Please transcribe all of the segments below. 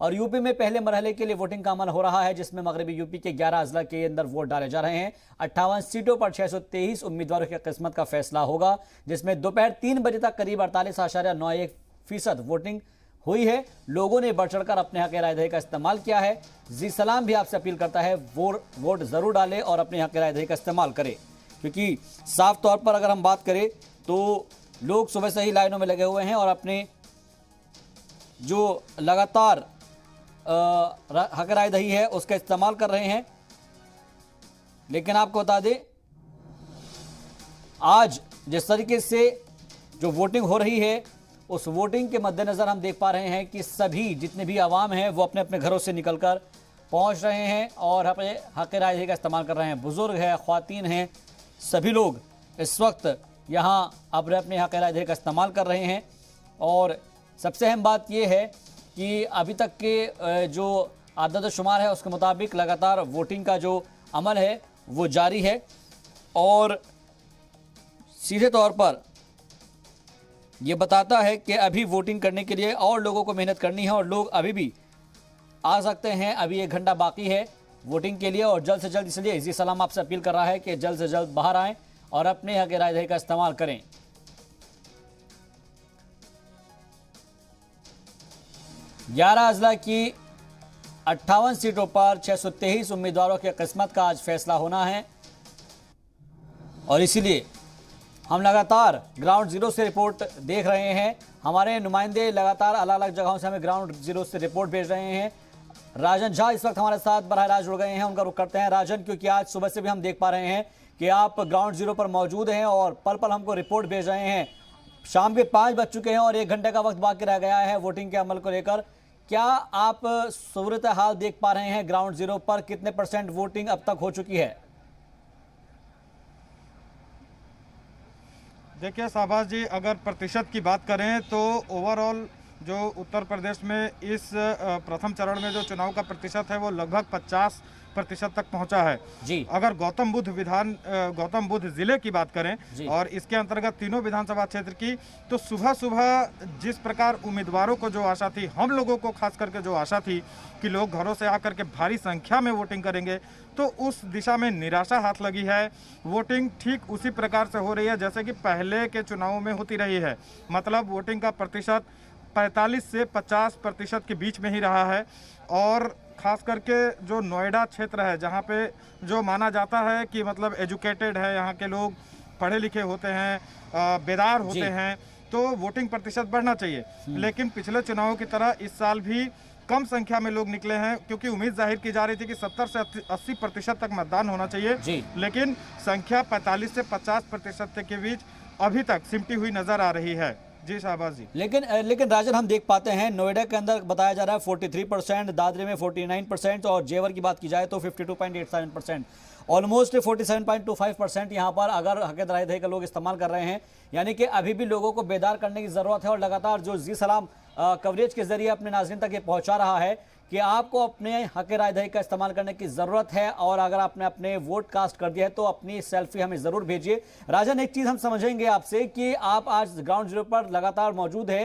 और यूपी में पहले मरहले के लिए वोटिंग का अमल हो रहा है, जिसमें मगरबी यूपी के 11 अजला के अंदर वोट डाले जा रहे हैं। 58 सीटों पर 623 उम्मीदवारों की किस्मत का फैसला होगा, जिसमें दोपहर 3 बजे तक करीब 48.91% वोटिंग हुई है। लोगों ने बढ़ चढ़कर अपने हक राय दही का इस्तेमाल किया है। जी सलाम भी आपसे अपील करता है वोट जरूर डालें और अपने हक राय दही का इस्तेमाल करें, क्योंकि साफ तौर पर अगर हम बात करें तो लोग सुबह से ही लाइनों में लगे हुए हैं और अपने जो लगातार हक राय दही है उसका इस्तेमाल कर रहे हैं। लेकिन आपको बता दें, आज जिस तरीके से जो वोटिंग हो रही है उस वोटिंग के मद्देनजर हम देख पा रहे हैं कि सभी जितने भी आवाम हैं वो अपने अपने घरों से निकलकर पहुंच रहे हैं और अपने हक राय दही का इस्तेमाल कर रहे हैं। बुजुर्ग हैं, ख्वातीन हैं, सभी लोग इस वक्त यहाँ अपने अपने हक राय दही का इस्तेमाल कर रहे हैं। और सबसे अहम बात यह है कि अभी तक के जो आदत शुमार है उसके मुताबिक लगातार वोटिंग का जो अमल है वो जारी है और सीधे तौर पर ये बताता है कि अभी वोटिंग करने के लिए और लोगों को मेहनत करनी है और लोग अभी भी आ सकते हैं। अभी 1 घंटा बाकी है वोटिंग के लिए और जल्द से जल्द, इसलिए इसी सलाम आपसे अपील कर रहा है कि जल्द से जल्द बाहर आएं और अपने हक राय दही का इस्तेमाल करें। ग्यारह अजला की 58 सीटों पर 623 उम्मीदवारों की किस्मत का आज फैसला होना है और इसीलिए हम लगातार ग्राउंड जीरो से रिपोर्ट देख रहे हैं। हमारे नुमाइंदे लगातार अलग अलग जगहों से हमें ग्राउंड जीरो से रिपोर्ट भेज रहे हैं। राजन झा इस वक्त हमारे साथ बराह रास्त जुड़ गए हैं, उनका रुख करते हैं। राजन, क्योंकि आज सुबह से भी हम देख पा रहे हैं कि आप ग्राउंड जीरो पर मौजूद हैं और पल पल हमको रिपोर्ट भेज रहे हैं। शाम के 5 बज चुके हैं और 1 घंटे का वक्त बाकी रह गया है वोटिंग के अमल को लेकर। क्या आप सूरत हाल देख पा रहे हैं ग्राउंड जीरो पर? कितने % वोटिंग अब तक हो चुकी है? देखिए शाहबाज जी, अगर प्रतिशत की बात करें तो ओवरऑल जो उत्तर प्रदेश में इस प्रथम चरण में जो चुनाव का प्रतिशत है वो लगभग 50% तक पहुंचा है जी। अगर गौतम बुद्ध जिले की बात करें और इसके अंतर्गत तीनों विधानसभा क्षेत्र की, तो सुबह सुबह जिस प्रकार उम्मीदवारों को जो आशा थी, हम लोगों को खास करके जो आशा थी कि लोग घरों से आकर के भारी संख्या में वोटिंग करेंगे, तो उस दिशा में निराशा हाथ लगी है। वोटिंग ठीक उसी प्रकार से हो रही है जैसे कि पहले के चुनावों में होती रही है। मतलब वोटिंग का प्रतिशत 45 से 50% के बीच में ही रहा है और खास करके जो नोएडा क्षेत्र है, जहाँ पे जो माना जाता है कि मतलब एजुकेटेड है, यहाँ के लोग पढ़े लिखे होते हैं, बेदार होते हैं, तो वोटिंग प्रतिशत बढ़ना चाहिए। लेकिन पिछले चुनावों की तरह इस साल भी कम संख्या में लोग निकले हैं, क्योंकि उम्मीद जाहिर की जा रही थी कि 70 से 80% तक मतदान होना चाहिए, लेकिन संख्या 45 से 50% के बीच अभी तक सिमटी हुई नजर आ रही है। जी शाहबाज जी। लेकिन राजन, हम देख पाते हैं नोएडा के अंदर बताया जा रहा है 43%, दादरे में 49% और जेवर की बात की जाए तो 52.87%, ऑलमोस्ट 47.25% यहाँ पर अगर हक राय दही का लोग इस्तेमाल कर रहे हैं। यानी कि अभी भी लोगों को बेदार करने की ज़रूरत है और लगातार जो जी सलाम कवरेज के जरिए अपने नाज़रीन तक ये पहुँचा रहा है कि आपको अपने हक राय दही का इस्तेमाल करने की ज़रूरत है और अगर आपने अपने वोट कास्ट कर दिया है तो अपनी सेल्फी हमें ज़रूर भेजिए। राजन, एक चीज़ हम समझेंगे आपसे कि आप आज ग्राउंड जीरो पर लगातार मौजूद है,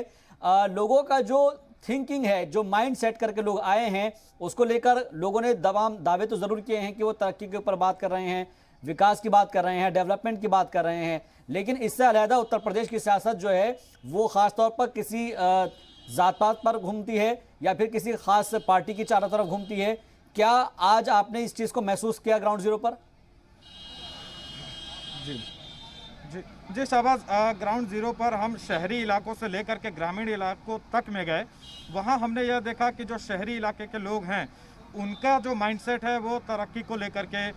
लोगों का जो थिंकिंग है, जो माइंड सेट करके लोग आए हैं, उसको लेकर लोगों ने दावे तो ज़रूर किए हैं कि वो तरक्की के ऊपर बात कर रहे हैं, विकास की बात कर रहे हैं, डेवलपमेंट की बात कर रहे हैं। लेकिन इससे अलहदा उत्तर प्रदेश की सियासत जो है वो ख़ासतौर पर किसी जात पात पर घूमती है या फिर किसी खास पार्टी की चारों तरफ घूमती है। क्या आज आपने इस चीज़ को महसूस किया ग्राउंड जीरो पर? जी शाहबाज, ग्राउंड जीरो पर हम शहरी इलाकों से लेकर के ग्रामीण इलाकों तक में गए। वहाँ हमने यह देखा कि जो शहरी इलाके के लोग हैं उनका जो माइंडसेट है वो तरक्की को लेकर के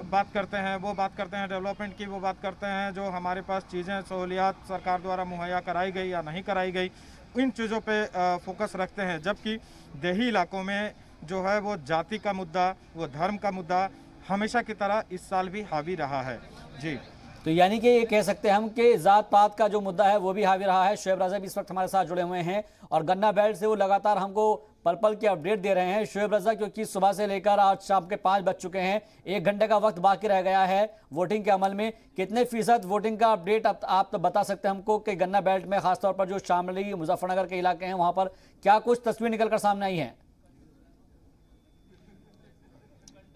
बात करते हैं, वो बात करते हैं डेवलपमेंट की, वो बात करते हैं जो हमारे पास चीज़ें सहूलियात सरकार द्वारा मुहैया कराई गई या नहीं कराई गई, इन चीज़ों पे फोकस रखते हैं। जबकि देही इलाकों में जो है वो जाति का मुद्दा, वो धर्म का मुद्दा हमेशा की तरह इस साल भी हावी रहा है। जी तो यानी कि ये कह सकते हैं हम कि जात पात का जो मुद्दा है वो भी हावी रहा है। शोएब रजा भी इस वक्त हमारे साथ जुड़े हुए हैं और गन्ना बेल्ट से वो लगातार हमको पल पल की अपडेट दे रहे हैं। शोएब रजा, क्योंकि सुबह से लेकर आज शाम के 5 बज चुके हैं, 1 घंटे का वक्त बाकी रह गया है वोटिंग के अमल में, कितने फीसद वोटिंग का अपडेट आप तो बता सकते हैं हमको कि गन्ना बेल्ट में खासतौर पर जो शामली मुजफ्फरनगर के इलाके हैं वहां पर क्या कुछ तस्वीर निकलकर सामने आई है?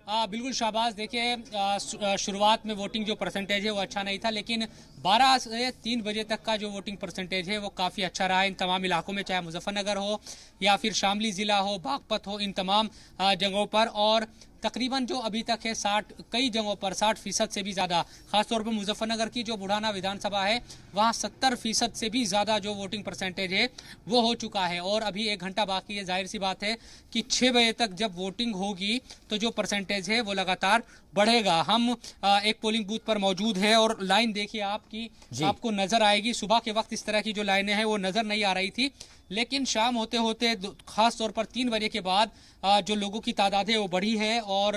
बिल्कुल शाहबाज, देखिए शुरुआत में वोटिंग जो परसेंटेज है वो अच्छा नहीं था, लेकिन 12 से 3 बजे तक का जो वोटिंग परसेंटेज है वो काफ़ी अच्छा रहा इन तमाम इलाकों में, चाहे मुजफ्फरनगर हो या फिर शामली ज़िला हो, बागपत हो, इन तमाम जगहों पर। और तकरीबन जो अभी तक है 60 कई जगहों पर 60% से भी ज़्यादा, खासतौर पर मुजफ्फरनगर की जो बुढ़ाना विधानसभा है वहाँ 70% से भी ज़्यादा जो वोटिंग परसेंटेज है वो हो चुका है। और अभी 1 घंटा बाकी है। जाहिर सी बात है कि 6 बजे तक जब वोटिंग होगी तो जो परसेंटेज है वो लगातार बढ़ेगा। हम एक पोलिंग बूथ पर मौजूद है और लाइन देखिए आपकी, आपको नजर आएगी। सुबह के वक्त इस तरह की जो लाइनें हैं वो नजर नहीं आ रही थी, लेकिन शाम होते होते खास तौर पर 3 बजे के बाद जो लोगों की तादाद है वो बढ़ी है। और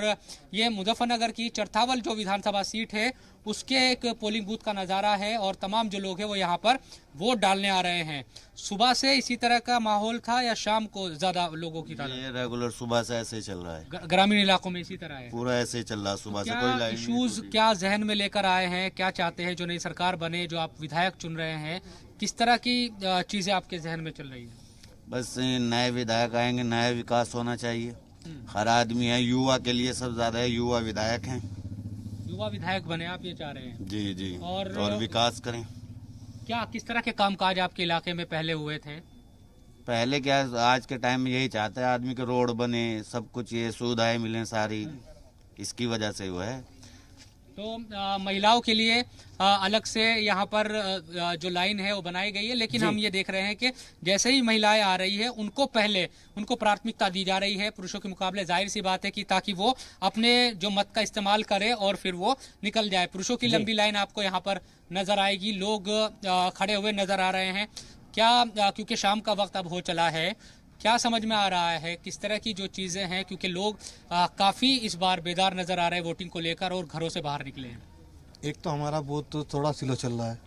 ये मुजफ्फरनगर की चरथावल जो विधानसभा सीट है उसके एक पोलिंग बूथ का नज़ारा है और तमाम जो लोग हैं वो यहाँ पर वोट डालने आ रहे हैं। सुबह से इसी तरह का माहौल था या शाम को ज़्यादा लोगों की तादाद? ये रेगुलर सुबह से ऐसे ही चल रहा है, ग्रामीण इलाकों में इसी तरह है, पूरा ऐसे ही चल रहा है सुबह से। कोई लाइन इश्यूज क्या जहन में लेकर आए हैं, क्या चाहते हैं जो नई सरकार बने, जो आप विधायक चुन रहे हैं, किस तरह की चीज़ें आपके जहन में चल रही है? बस नए विधायक आएंगे, नया विकास होना चाहिए। हर आदमी है, युवा के लिए सब ज्यादा है, युवा विधायक हैं। युवा विधायक बने आप ये चाह रहे हैं? जी जी। और विकास करें। क्या किस तरह के कामकाज आपके इलाके में पहले हुए थे? पहले क्या, आज के टाइम में यही चाहते हैं आदमी के रोड बने, सब कुछ ये सुविधाएं मिलें सारी, इसकी वजह से वो है। तो महिलाओं के लिए अलग से यहाँ पर जो लाइन है वो बनाई गई है, लेकिन हम ये देख रहे हैं कि जैसे ही महिलाएं आ रही है उनको प्राथमिकता दी जा रही है पुरुषों के मुकाबले। जाहिर सी बात है कि ताकि वो अपने जो मत का इस्तेमाल करे और फिर वो निकल जाए। पुरुषों की लंबी लाइन आपको यहाँ पर नजर आएगी, लोग खड़े हुए नजर आ रहे हैं। क्या क्योंकि शाम का वक्त अब हो चला है, क्या समझ में आ रहा है किस तरह की जो चीज़ें हैं, क्योंकि लोग काफ़ी इस बार बेदार नज़र आ रहे हैं वोटिंग को लेकर और घरों से बाहर निकले हैं? एक तो हमारा बूथ तो थोड़ा स्लो चल रहा है,